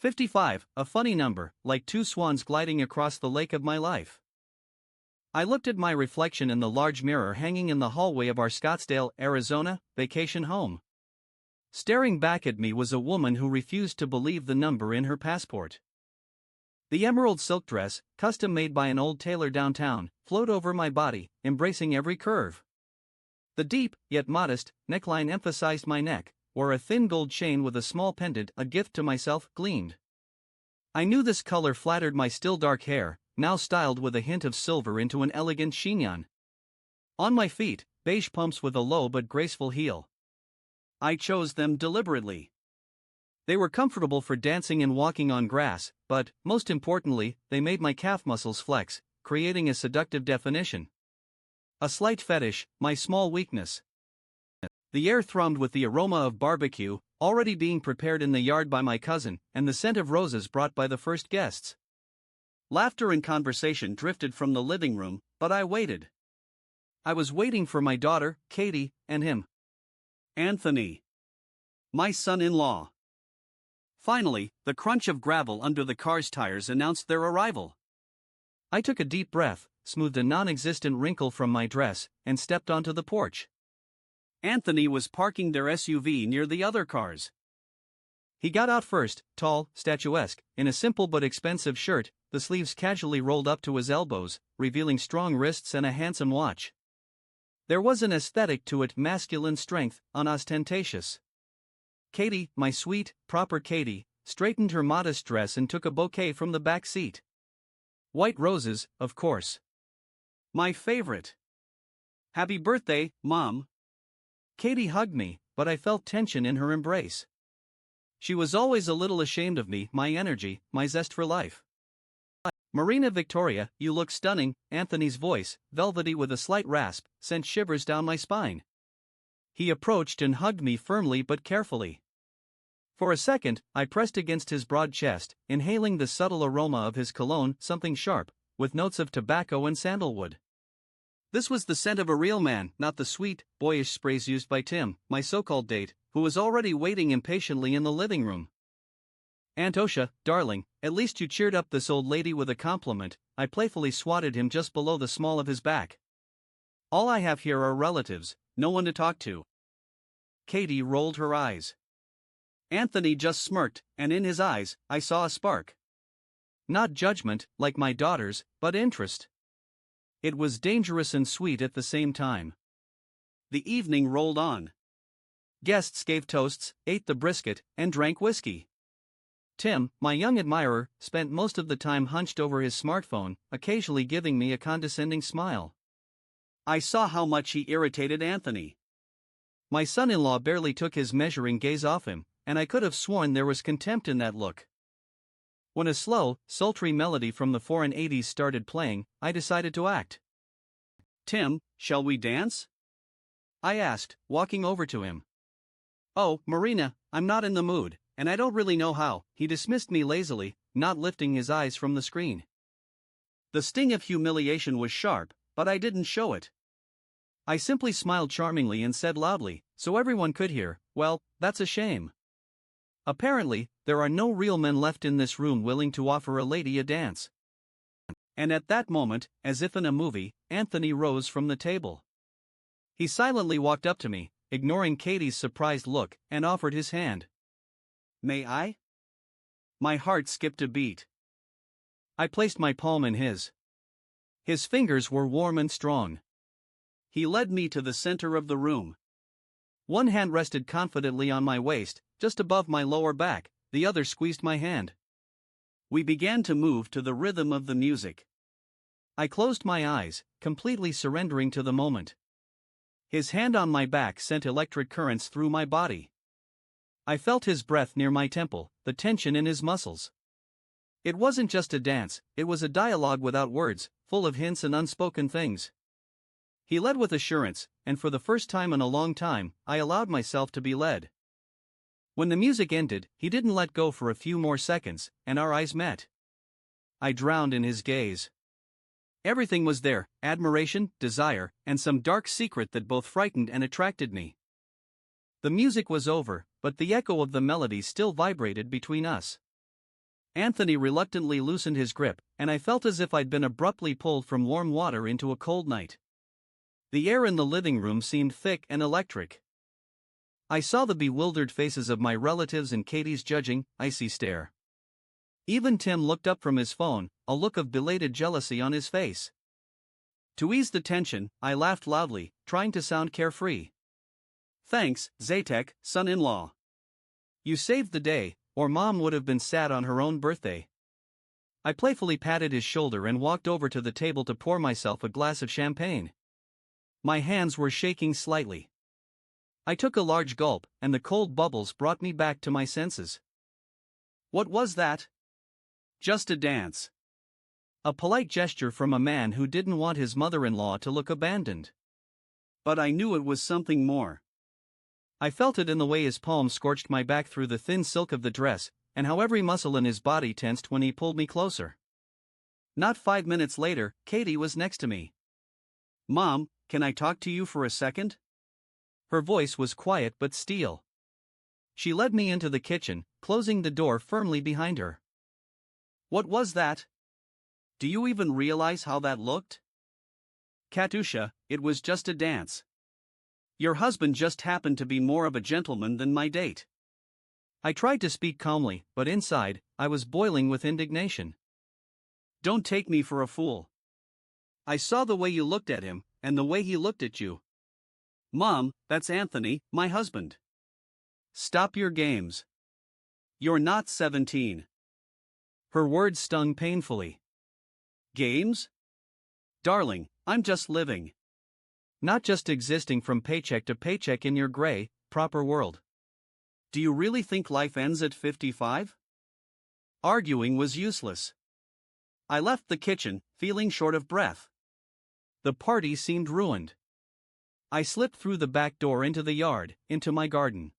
55, a funny number, like two swans gliding across the lake of my life. I looked at my reflection in the large mirror hanging in the hallway of our Scottsdale, Arizona, vacation home. Staring back at me was a woman who refused to believe the number in her passport. The emerald silk dress, custom made by an old tailor downtown, flowed over my body, embracing every curve. The deep, yet modest, neckline emphasized my neck, where a thin gold chain with a small pendant, a gift to myself, gleamed. I knew this color flattered my still dark hair, now styled with a hint of silver into an elegant chignon. On my feet, beige pumps with a low but graceful heel. I chose them deliberately. They were comfortable for dancing and walking on grass, but, most importantly, they made my calf muscles flex, creating a seductive definition. A slight fetish, my small weakness. The air thrummed with the aroma of barbecue, already being prepared in the yard by my cousin, and the scent of roses brought by the first guests. Laughter and conversation drifted from the living room, but I waited. I was waiting for my daughter, Katie, and him. Anthony. My son-in-law. Finally, the crunch of gravel under the car's tires announced their arrival. I took a deep breath, smoothed a non-existent wrinkle from my dress, and stepped onto the porch. Anthony was parking their SUV near the other cars. He got out first, tall, statuesque, in a simple but expensive shirt, the sleeves casually rolled up to his elbows, revealing strong wrists and a handsome watch. There was an aesthetic to it, masculine strength, unostentatious. Katie, my sweet, proper Katie, straightened her modest dress and took a bouquet from the back seat. White roses, of course. My favorite. Happy birthday, Mom. Katie hugged me, but I felt tension in her embrace. She was always a little ashamed of me, my energy, my zest for life. Marina Victoria, you look stunning, Anthony's voice, velvety with a slight rasp, sent shivers down my spine. He approached and hugged me firmly but carefully. For a second, I pressed against his broad chest, inhaling the subtle aroma of his cologne, something sharp, with notes of tobacco and sandalwood. This was the scent of a real man, not the sweet, boyish sprays used by Tim, my so-called date, who was already waiting impatiently in the living room. Aunt Osha, darling, at least you cheered up this old lady with a compliment, I playfully swatted him just below the small of his back. All I have here are relatives, no one to talk to. Katie rolled her eyes. Anthony just smirked, and in his eyes, I saw a spark. Not judgment, like my daughter's, but interest. It was dangerous and sweet at the same time. The evening rolled on. Guests gave toasts, ate the brisket, and drank whiskey. Tim, my young admirer, spent most of the time hunched over his smartphone, occasionally giving me a condescending smile. I saw how much he irritated Anthony. My son-in-law barely took his measuring gaze off him, and I could have sworn there was contempt in that look. When a slow, sultry melody from the foreign 80s started playing, I decided to act. Tim, shall we dance? I asked, walking over to him. Oh, Marina, I'm not in the mood, and I don't really know how, he dismissed me lazily, not lifting his eyes from the screen. The sting of humiliation was sharp, but I didn't show it. I simply smiled charmingly and said loudly, so everyone could hear, well, that's a shame. Apparently, there are no real men left in this room willing to offer a lady a dance. And at that moment, as if in a movie, Anthony rose from the table. He silently walked up to me, ignoring Katie's surprised look, and offered his hand. May I? My heart skipped a beat. I placed my palm in his. His fingers were warm and strong. He led me to the center of the room. One hand rested confidently on my waist, just above my lower back, the other squeezed my hand. We began to move to the rhythm of the music. I closed my eyes, completely surrendering to the moment. His hand on my back sent electric currents through my body. I felt his breath near my temple, the tension in his muscles. It wasn't just a dance, it was a dialogue without words, full of hints and unspoken things. He led with assurance, and for the first time in a long time, I allowed myself to be led. When the music ended, he didn't let go for a few more seconds, and our eyes met. I drowned in his gaze. Everything was there, admiration, desire, and some dark secret that both frightened and attracted me. The music was over, but the echo of the melody still vibrated between us. Anthony reluctantly loosened his grip, and I felt as if I'd been abruptly pulled from warm water into a cold night. The air in the living room seemed thick and electric. I saw the bewildered faces of my relatives and Katie's judging, icy stare. Even Tim looked up from his phone, a look of belated jealousy on his face. To ease the tension, I laughed loudly, trying to sound carefree. "Thanks, Zatek, son-in-law. You saved the day, or Mom would have been sad on her own birthday." I playfully patted his shoulder and walked over to the table to pour myself a glass of champagne. My hands were shaking slightly. I took a large gulp, and the cold bubbles brought me back to my senses. What was that? Just a dance. A polite gesture from a man who didn't want his mother-in-law to look abandoned. But I knew it was something more. I felt it in the way his palm scorched my back through the thin silk of the dress, and how every muscle in his body tensed when he pulled me closer. Not 5 minutes later, Katie was next to me. "Mom, can I talk to you for a second?" Her voice was quiet but steel. She led me into the kitchen, closing the door firmly behind her. "What was that? Do you even realize how that looked?" "Katusha, it was just a dance. Your husband just happened to be more of a gentleman than my date." I tried to speak calmly, but inside, I was boiling with indignation. "Don't take me for a fool. I saw the way you looked at him, and the way he looked at you. Mom, that's Anthony, my husband. Stop your games. You're not 17. Her words stung painfully. "Games? Darling, I'm just living. Not just existing from paycheck to paycheck in your gray, proper world. Do you really think life ends at 55? Arguing was useless. I left the kitchen, feeling short of breath. The party seemed ruined. I slipped through the back door into the yard, into my garden.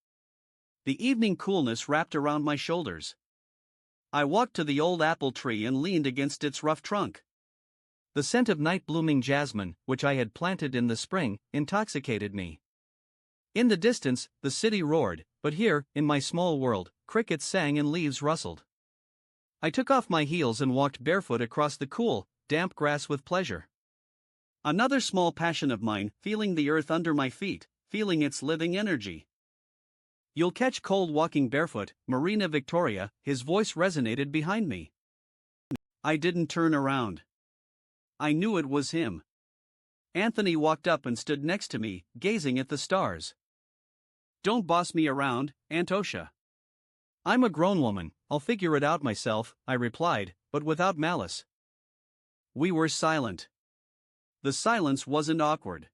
The evening coolness wrapped around my shoulders. I walked to the old apple tree and leaned against its rough trunk. The scent of night-blooming jasmine, which I had planted in the spring, intoxicated me. In the distance, the city roared, but here, in my small world, crickets sang and leaves rustled. I took off my heels and walked barefoot across the cool, damp grass with pleasure. Another small passion of mine, feeling the earth under my feet, feeling its living energy. "You'll catch cold walking barefoot, Marina Victoria," his voice resonated behind me. I didn't turn around. I knew it was him. Anthony walked up and stood next to me, gazing at the stars. "Don't boss me around, Antosha. I'm a grown woman, I'll figure it out myself," I replied, but without malice. We were silent. The silence wasn't awkward.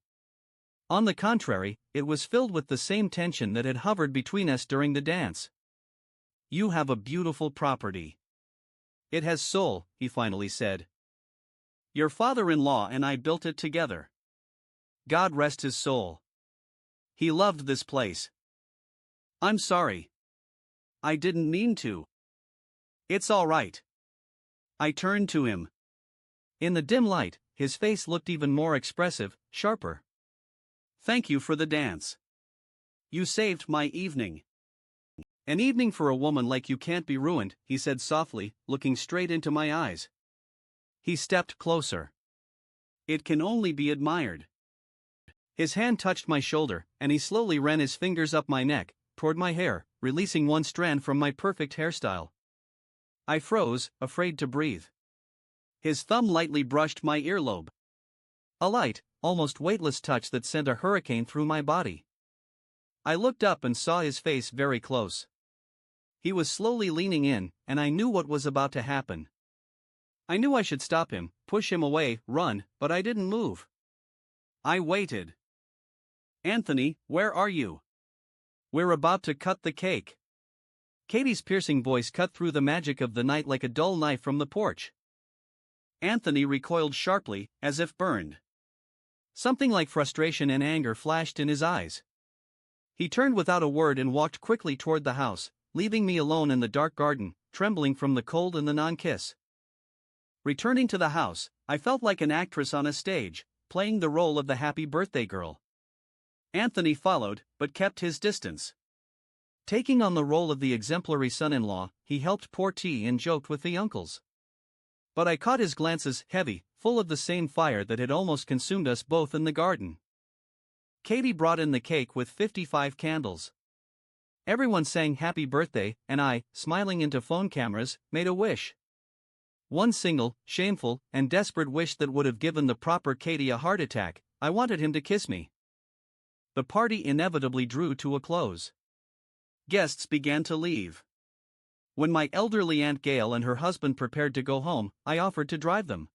On the contrary, it was filled with the same tension that had hovered between us during the dance. "You have a beautiful property. It has soul," he finally said. "Your father-in-law and I built it together. God rest his soul. He loved this place. I'm sorry. I didn't mean to." "It's all right." I turned to him. In the dim light, his face looked even more expressive, sharper. "Thank you for the dance. You saved my evening." "An evening for a woman like you can't be ruined," he said softly, looking straight into my eyes. He stepped closer. "It can only be admired." His hand touched my shoulder, and he slowly ran his fingers up my neck, toward my hair, releasing one strand from my perfect hairstyle. I froze, afraid to breathe. His thumb lightly brushed my earlobe. A light, almost weightless touch that sent a hurricane through my body. I looked up and saw his face very close. He was slowly leaning in, and I knew what was about to happen. I knew I should stop him, push him away, run, but I didn't move. I waited. "Anthony, where are you? We're about to cut the cake." Katie's piercing voice cut through the magic of the night like a dull knife from the porch. Anthony recoiled sharply, as if burned. Something like frustration and anger flashed in his eyes. He turned without a word and walked quickly toward the house, leaving me alone in the dark garden, trembling from the cold and the non-kiss. Returning to the house, I felt like an actress on a stage, playing the role of the happy birthday girl. Anthony followed, but kept his distance. Taking on the role of the exemplary son-in-law, he helped pour tea and joked with the uncles. But I caught his glances, heavy, full of the same fire that had almost consumed us both in the garden. Katie brought in the cake with 55 candles. Everyone sang happy birthday, and I, smiling into phone cameras, made a wish. One single, shameful, and desperate wish that would have given the proper Katie a heart attack. I wanted him to kiss me. The party inevitably drew to a close. Guests began to leave. When my elderly Aunt Gail and her husband prepared to go home, I offered to drive them.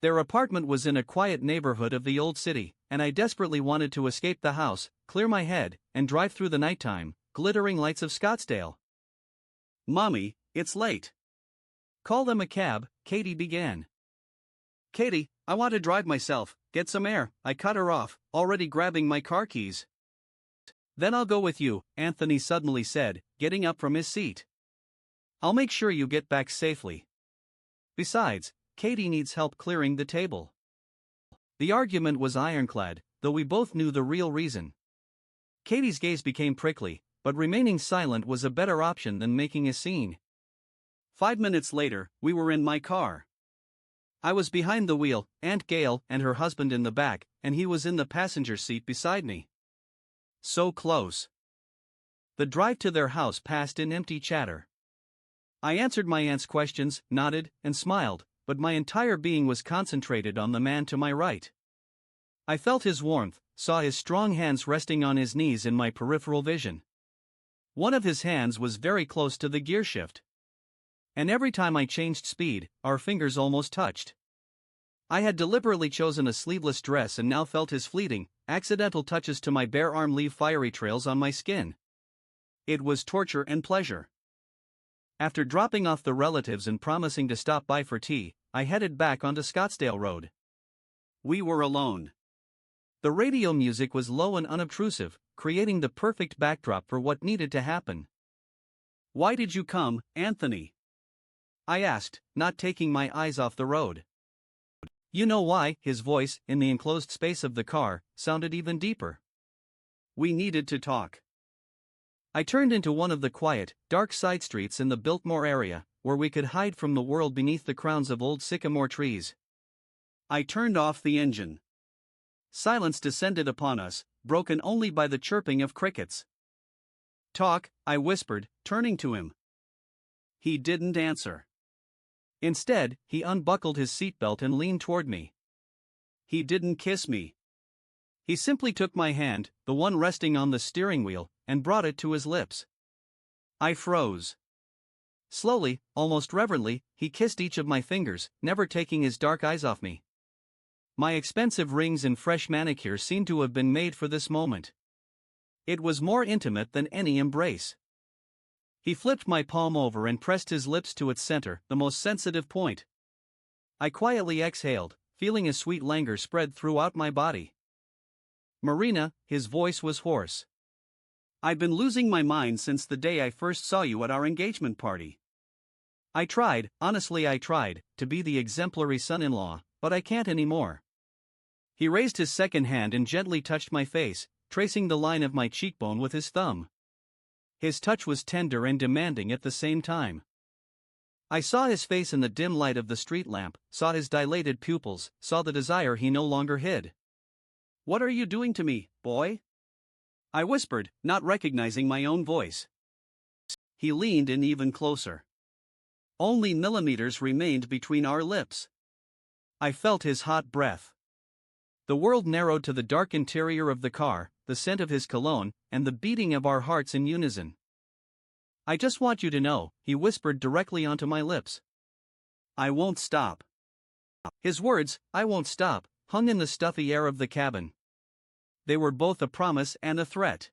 Their apartment was in a quiet neighborhood of the old city, and I desperately wanted to escape the house, clear my head, and drive through the nighttime, glittering lights of Scottsdale. "Mommy, it's late." "Call them a cab," Katie began. "Katie, I want to drive myself, get some air," I cut her off, already grabbing my car keys. "Then I'll go with you," Anthony suddenly said, getting up from his seat. "I'll make sure you get back safely. Besides, Katie needs help clearing the table." The argument was ironclad, though we both knew the real reason. Katie's gaze became prickly, but remaining silent was a better option than making a scene. 5 minutes later, we were in my car. I was behind the wheel, Aunt Gail and her husband in the back, and he was in the passenger seat beside me. So close. The drive to their house passed in empty chatter. I answered my aunt's questions, nodded, and smiled, but my entire being was concentrated on the man to my right. I felt his warmth, saw his strong hands resting on his knees in my peripheral vision. One of his hands was very close to the gear shift. And every time I changed speed, our fingers almost touched. I had deliberately chosen a sleeveless dress and now felt his fleeting, accidental touches to my bare arm leave fiery trails on my skin. It was torture and pleasure. After dropping off the relatives and promising to stop by for tea, I headed back onto Scottsdale Road. We were alone. The radio music was low and unobtrusive, creating the perfect backdrop for what needed to happen. "Why did you come, Anthony?" I asked, not taking my eyes off the road. "You know why," his voice, in the enclosed space of the car, sounded even deeper. "We needed to talk." I turned into one of the quiet, dark side streets in the Biltmore area, where we could hide from the world beneath the crowns of old sycamore trees. I turned off the engine. Silence descended upon us, broken only by the chirping of crickets. "Talk," I whispered, turning to him. He didn't answer. Instead, he unbuckled his seatbelt and leaned toward me. He didn't kiss me. He simply took my hand, the one resting on the steering wheel, and brought it to his lips. I froze. Slowly, almost reverently, he kissed each of my fingers, never taking his dark eyes off me. My expensive rings and fresh manicure seemed to have been made for this moment. It was more intimate than any embrace. He flipped my palm over and pressed his lips to its center, the most sensitive point. I quietly exhaled, feeling a sweet languor spread throughout my body. "Marina," his voice was hoarse. "I've been losing my mind since the day I first saw you at our engagement party. I tried, honestly I tried, to be the exemplary son-in-law, but I can't anymore." He raised his second hand and gently touched my face, tracing the line of my cheekbone with his thumb. His touch was tender and demanding at the same time. I saw his face in the dim light of the street lamp, saw his dilated pupils, saw the desire he no longer hid. "What are you doing to me, boy?" I whispered, not recognizing my own voice. He leaned in even closer. Only millimeters remained between our lips. I felt his hot breath. The world narrowed to the dark interior of the car, the scent of his cologne, and the beating of our hearts in unison. "I just want you to know," he whispered directly onto my lips. "I won't stop." His words, "I won't stop," hung in the stuffy air of the cabin. They were both a promise and a threat.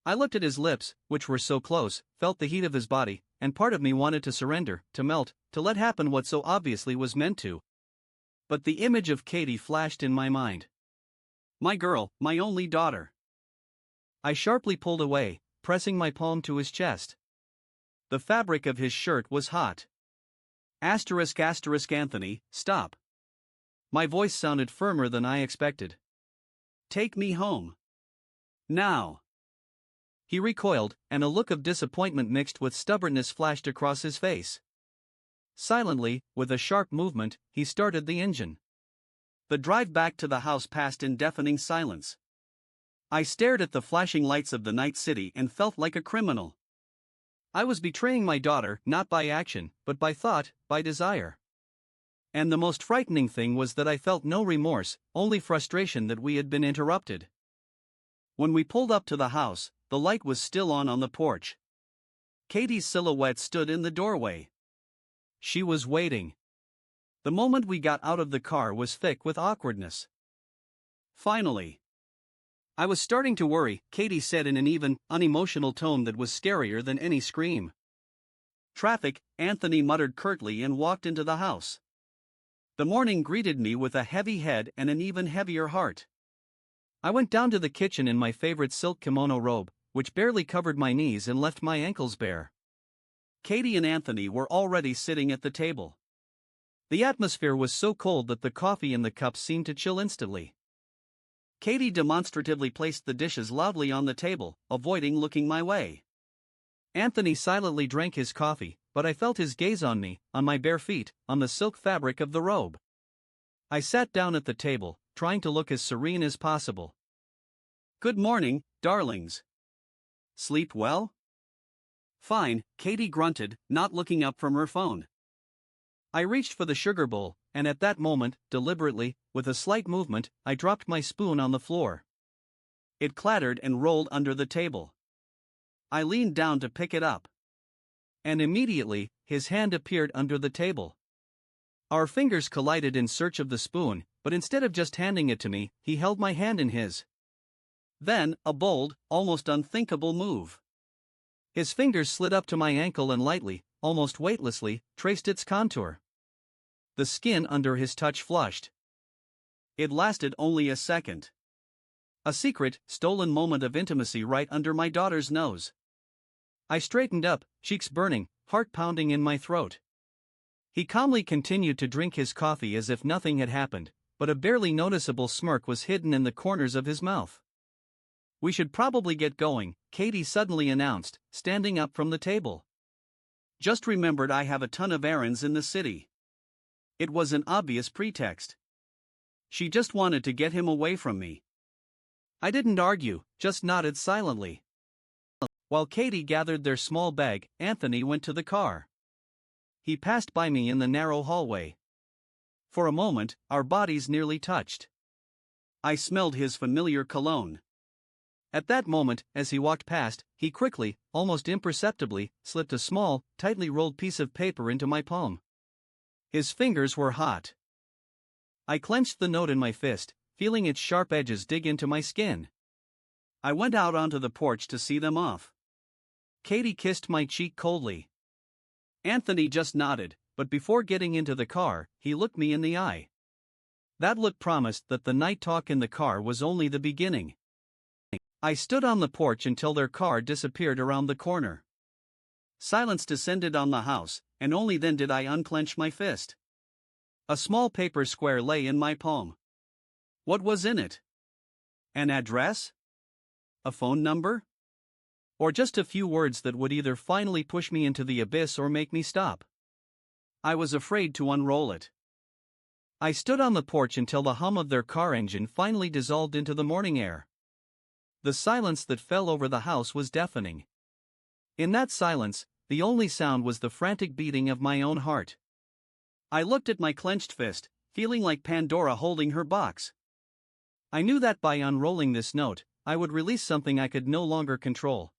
I looked at his lips, which were so close, felt the heat of his body, and part of me wanted to surrender, to melt, to let happen what so obviously was meant to. But the image of Katie flashed in my mind. My girl, my only daughter. I sharply pulled away, pressing my palm to his chest. The fabric of his shirt was hot. Anthony, stop. My voice sounded firmer than I expected. Take me home. Now. He recoiled, and a look of disappointment mixed with stubbornness flashed across his face. Silently, with a sharp movement, he started the engine. The drive back to the house passed in deafening silence. I stared at the flashing lights of the night city and felt like a criminal. I was betraying my daughter, not by action, but by thought, by desire. And the most frightening thing was that I felt no remorse, only frustration that we had been interrupted. When we pulled up to the house, the light was still on the porch. Katie's silhouette stood in the doorway. She was waiting. The moment we got out of the car was thick with awkwardness. Finally. I was starting to worry, Katie said in an even, unemotional tone that was scarier than any scream. Traffic, Anthony muttered curtly and walked into the house. The morning greeted me with a heavy head and an even heavier heart. I went down to the kitchen in my favorite silk kimono robe, which barely covered my knees and left my ankles bare. Katie and Anthony were already sitting at the table. The atmosphere was so cold that the coffee in the cups seemed to chill instantly. Katie demonstratively placed the dishes loudly on the table, avoiding looking my way. Anthony silently drank his coffee, but I felt his gaze on me, on my bare feet, on the silk fabric of the robe. I sat down at the table, trying to look as serene as possible. "Good morning, darlings. Sleep well?" "Fine," Katie grunted, not looking up from her phone. I reached for the sugar bowl, and at that moment, deliberately, with a slight movement, I dropped my spoon on the floor. It clattered and rolled under the table. I leaned down to pick it up. And immediately, his hand appeared under the table. Our fingers collided in search of the spoon, but instead of just handing it to me, he held my hand in his. Then, a bold, almost unthinkable move. His fingers slid up to my ankle and lightly, almost weightlessly, traced its contour. The skin under his touch flushed. It lasted only a second. A secret, stolen moment of intimacy right under my daughter's nose. I straightened up, cheeks burning, heart pounding in my throat. He calmly continued to drink his coffee as if nothing had happened, but a barely noticeable smirk was hidden in the corners of his mouth. "We should probably get going," Katie suddenly announced, standing up from the table. "Just remembered I have a ton of errands in the city." It was an obvious pretext. She just wanted to get him away from me. I didn't argue, just nodded silently. While Katie gathered their small bag, Anthony went to the car. He passed by me in the narrow hallway. For a moment, our bodies nearly touched. I smelled his familiar cologne. At that moment, as he walked past, he quickly, almost imperceptibly, slipped a small, tightly rolled piece of paper into my palm. His fingers were hot. I clenched the note in my fist, feeling its sharp edges dig into my skin. I went out onto the porch to see them off. Katie kissed my cheek coldly. Anthony just nodded, but before getting into the car, he looked me in the eye. That look promised that the night talk in the car was only the beginning. I stood on the porch until their car disappeared around the corner. Silence descended on the house, and only then did I unclench my fist. A small paper square lay in my palm. What was in it? An address? A phone number? Or just a few words that would either finally push me into the abyss or make me stop? I was afraid to unroll it. I stood on the porch until the hum of their car engine finally dissolved into the morning air. The silence that fell over the house was deafening. In that silence, the only sound was the frantic beating of my own heart. I looked at my clenched fist, feeling like Pandora holding her box. I knew that by unrolling this note, I would release something I could no longer control.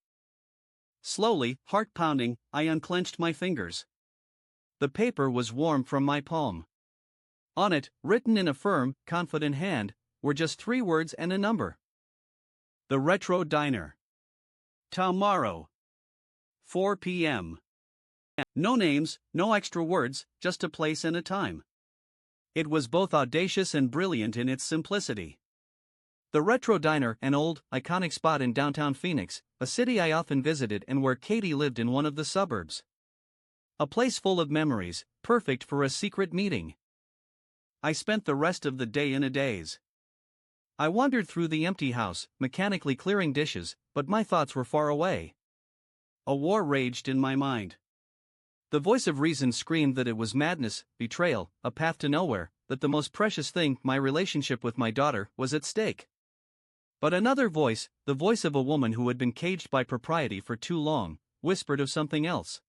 Slowly, heart pounding, I unclenched my fingers. The paper was warm from my palm. On it, written in a firm, confident hand, were just 3 words and a number. The Retro Diner. Tomorrow. 4 p.m. No names, no extra words, just a place and a time. It was both audacious and brilliant in its simplicity. The Retro Diner, an old, iconic spot in downtown Phoenix, a city I often visited and where Katie lived in one of the suburbs. A place full of memories, perfect for a secret meeting. I spent the rest of the day in a daze. I wandered through the empty house, mechanically clearing dishes, but my thoughts were far away. A war raged in my mind. The voice of reason screamed that it was madness, betrayal, a path to nowhere, that the most precious thing, my relationship with my daughter, was at stake. But another voice, the voice of a woman who had been caged by propriety for too long, whispered of something else.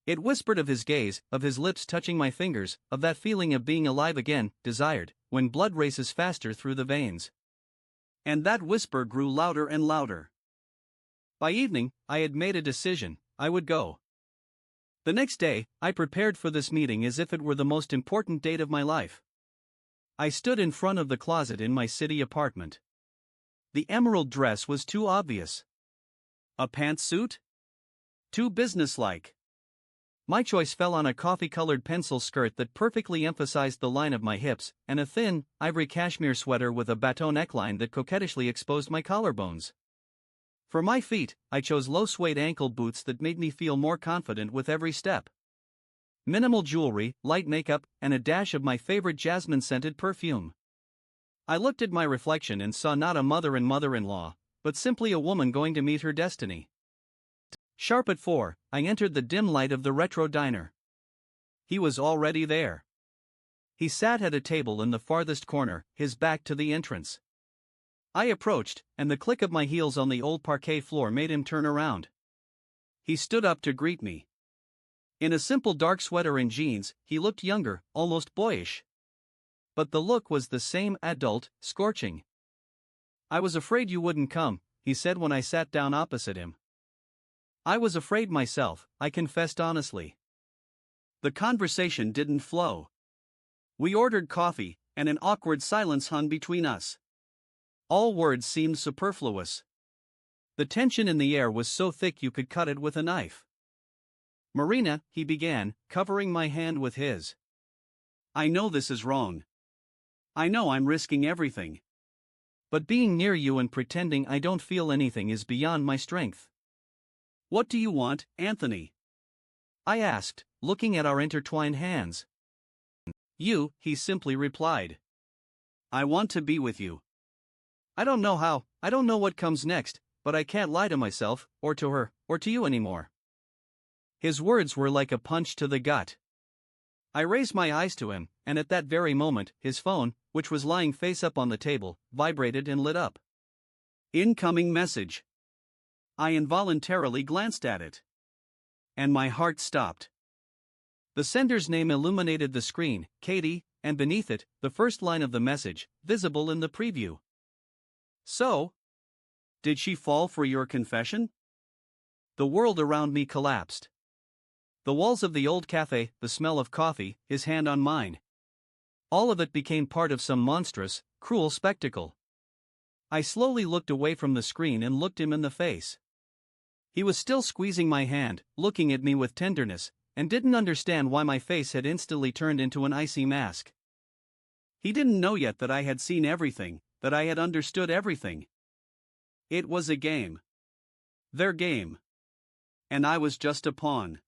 It whispered of his gaze, of his lips touching my fingers, of that feeling of being alive again, desired, when blood races faster through the veins. And that whisper grew louder and louder. By evening, I had made a decision: I would go. The next day, I prepared for this meeting as if it were the most important date of my life. I stood in front of the closet in my city apartment. The emerald dress was too obvious. A pantsuit? Too businesslike. My choice fell on a coffee-colored pencil skirt that perfectly emphasized the line of my hips, and a thin, ivory cashmere sweater with a bateau neckline that coquettishly exposed my collarbones. For my feet, I chose low suede ankle boots that made me feel more confident with every step. Minimal jewelry, light makeup, and a dash of my favorite jasmine-scented perfume. I looked at my reflection and saw not a mother and mother-in-law, but simply a woman going to meet her destiny. Sharp at 4, I entered the dim light of the retro diner. He was already there. He sat at a table in the farthest corner, his back to the entrance. I approached, and the click of my heels on the old parquet floor made him turn around. He stood up to greet me. In a simple dark sweater and jeans, he looked younger, almost boyish. But the look was the same, adult, scorching. "I was afraid you wouldn't come," he said when I sat down opposite him. I was afraid myself, I confessed honestly. The conversation didn't flow. We ordered coffee, and an awkward silence hung between us. All words seemed superfluous. The tension in the air was so thick you could cut it with a knife. "Marina," he began, covering my hand with his. "I know this is wrong. I know I'm risking everything. But being near you and pretending I don't feel anything is beyond my strength." "What do you want, Anthony?" I asked, looking at our intertwined hands. "You," he simply replied. "I want to be with you. I don't know how, I don't know what comes next, but I can't lie to myself, or to her, or to you anymore." His words were like a punch to the gut. I raised my eyes to him, and at that very moment, his phone, which was lying face up on the table, vibrated and lit up. Incoming message. I involuntarily glanced at it. And my heart stopped. The sender's name illuminated the screen, Katie, and beneath it, the first line of the message, visible in the preview. "So? Did she fall for your confession?" The world around me collapsed. The walls of the old cafe, the smell of coffee, his hand on mine. All of it became part of some monstrous, cruel spectacle. I slowly looked away from the screen and looked him in the face. He was still squeezing my hand, looking at me with tenderness, and didn't understand why my face had instantly turned into an icy mask. He didn't know yet that I had seen everything, that I had understood everything. It was a game. Their game. And I was just a pawn.